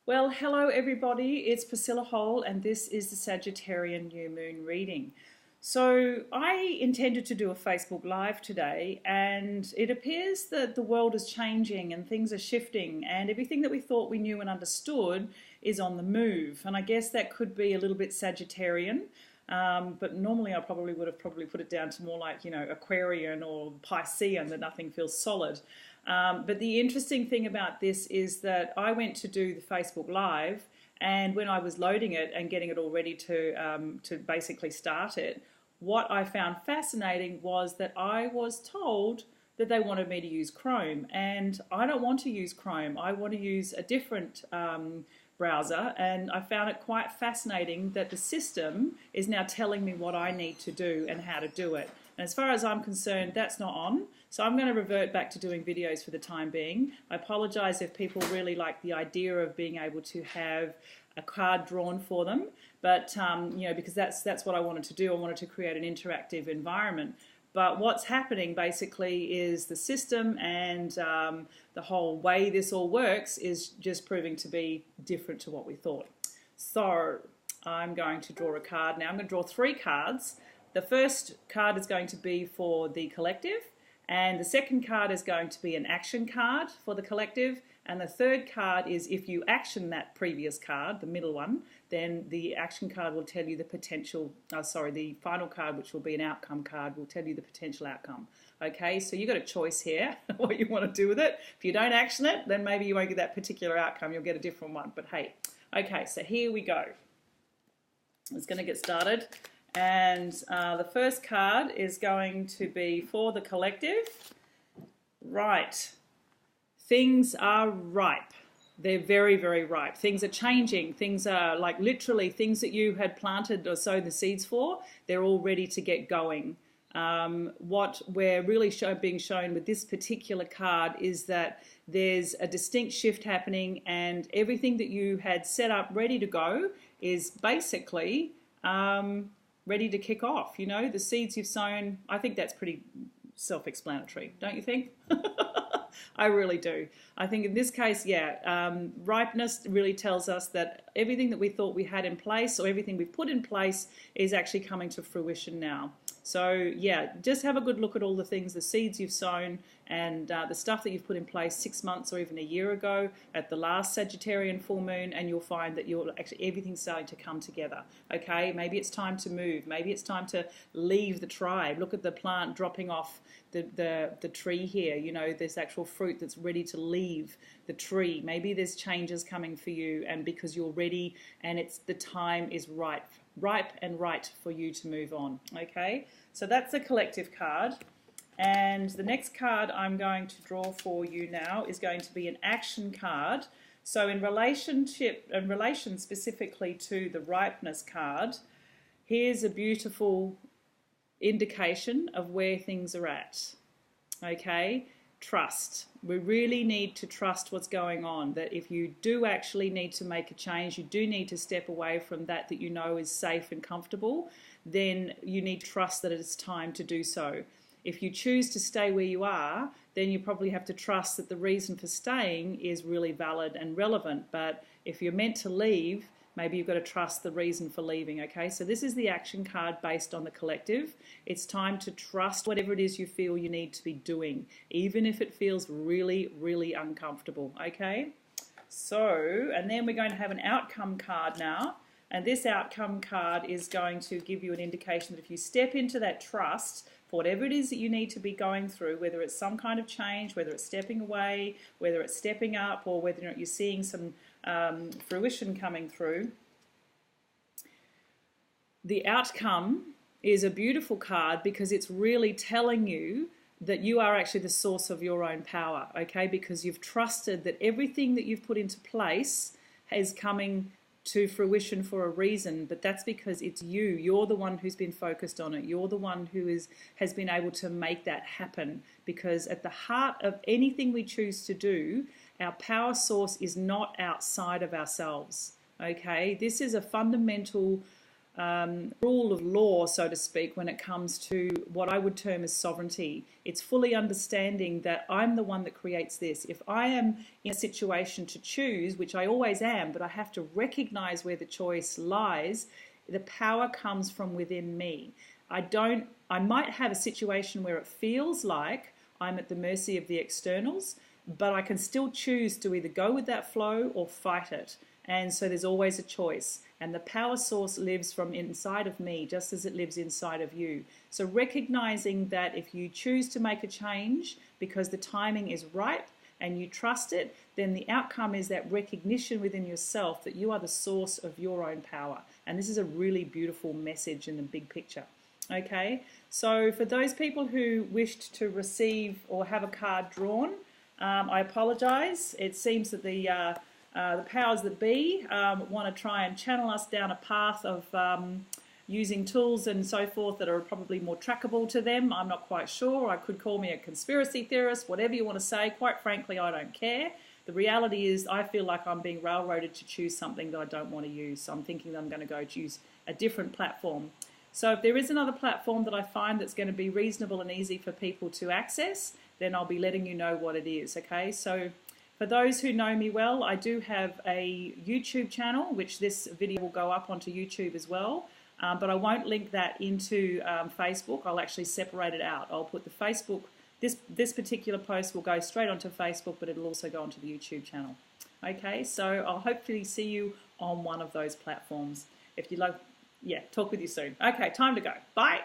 Well, hello everybody, it's Priscilla Hole and this is the Sagittarian New Moon reading. So I intended to do a Facebook Live today, and it appears that the world is changing and things are shifting and everything that we thought we knew and understood is on the move. And I guess that could be a little bit Sagittarian, but normally I would have put it down to more like, Aquarian or Piscean, that nothing feels solid. But the interesting thing about this is that I went to do the Facebook Live, and when I was loading it and getting it all ready to basically start it, what I found fascinating was that I was told that they wanted me to use Chrome, and I don't want to use Chrome. I want to use a different browser, and I found it quite fascinating that the system is now telling me what I need to do and how to do it. And as far as I'm concerned, that's not on. So I'm going to revert back to doing videos for the time being. I apologize if people really like the idea of being able to have a card drawn for them, but because that's what I wanted to do. I wanted to create an interactive environment. But what's happening basically is the system and the whole way this all works is just proving to be different to what we thought. So I'm going to draw a card now. I'm going to draw 3 cards. The first card is going to be for the collective, and the second card is going to be an action card for the collective, and the third card is if you action that previous card, the middle one, then the action card will tell you the potential, the final card, which will be an outcome card, will tell you the potential outcome. Okay, so you've got a choice here, what you want to do with it. If you don't action it, then maybe you won't get that particular outcome, you'll get a different one, but hey. Okay, so here we go. It's going to get started. And the first card is going to be for the collective. Right. Things are ripe. They're very, very ripe. Things are changing. Things are like literally things that you had planted or sowed the seeds for, they're all ready to get going. What we're really being shown with this particular card is that there's a distinct shift happening, and everything that you had set up ready to go is basically ready to kick off. The seeds you've sown, I think that's pretty self-explanatory, don't you think? I really do. I think in this case, ripeness really tells us that everything that we thought we had in place, or everything we've put in place, is actually coming to fruition now. So just have a good look at all the things, the seeds you've sown, and the stuff that you've put in place 6 months or even a year ago at the last Sagittarian full moon, and you'll find that everything's starting to come together. Okay, maybe it's time to move. Maybe it's time to leave the tribe. Look at the plant dropping off the tree here. There's actual fruit that's ready to leave the tree. Maybe there's changes coming for you, and because you're ready and the time is ripe and right for you to move on. Okay, so that's the collective card. And the next card I'm going to draw for you now is going to be an action card. So in relation specifically to the ripeness card, here's a beautiful indication of where things are at. Okay, trust. We really need to trust what's going on, that if you do actually need to make a change, you do need to step away from that you know is safe and comfortable, then you need to trust that it's time to do so. If you choose to stay where you are, then you probably have to trust that the reason for staying is really valid and relevant. But if you're meant to leave, maybe you've got to trust the reason for leaving. Okay, so this is the action card based on the collective. It's time to trust whatever it is you feel you need to be doing, even if it feels really, really uncomfortable. Okay, so, and then we're going to have an outcome card now. And this outcome card is going to give you an indication that if you step into that trust for whatever it is that you need to be going through, whether it's some kind of change, whether it's stepping away, whether it's stepping up, or whether you're seeing some fruition coming through, the outcome is a beautiful card because it's really telling you that you are actually the source of your own power, okay? Because you've trusted that everything that you've put into place is coming to fruition for a reason, but that's because it's you. You're the one who's been focused on it. You're the one who has been able to make that happen, because at the heart of anything we choose to do, our power source is not outside of ourselves. Okay, this is a fundamental rule of law, so to speak, when it comes to what I would term as sovereignty. It's fully understanding that I'm the one that creates this. If I am in a situation to choose, which I always am, but I have to recognize where the choice lies, the power comes from within me. I might have a situation where it feels like I'm at the mercy of the externals, but I can still choose to either go with that flow or fight it. And so there's always a choice. And the power source lives from inside of me, just as it lives inside of you. So recognizing that if you choose to make a change because the timing is right and you trust it, then the outcome is that recognition within yourself that you are the source of your own power. And this is a really beautiful message in the big picture. Okay, so for those people who wished to receive or have a card drawn, I apologize. It seems that the powers that be want to try and channel us down a path of using tools and so forth that are probably more trackable to them. I'm not quite sure. I could call me a conspiracy theorist, whatever you want to say. Quite frankly, I don't care. The reality is I feel like I'm being railroaded to choose something that I don't want to use. So I'm thinking that I'm going to go choose a different platform. So if there is another platform that I find that's going to be reasonable and easy for people to access, then I'll be letting you know what it is, okay? So for those who know me well, I do have a YouTube channel, which this video will go up onto YouTube as well, but I won't link that into Facebook. I'll actually separate it out. I'll put the Facebook, this particular post will go straight onto Facebook, but it'll also go onto the YouTube channel. Okay, so I'll hopefully see you on one of those platforms. If you like, yeah, talk with you soon. Okay, time to go. Bye.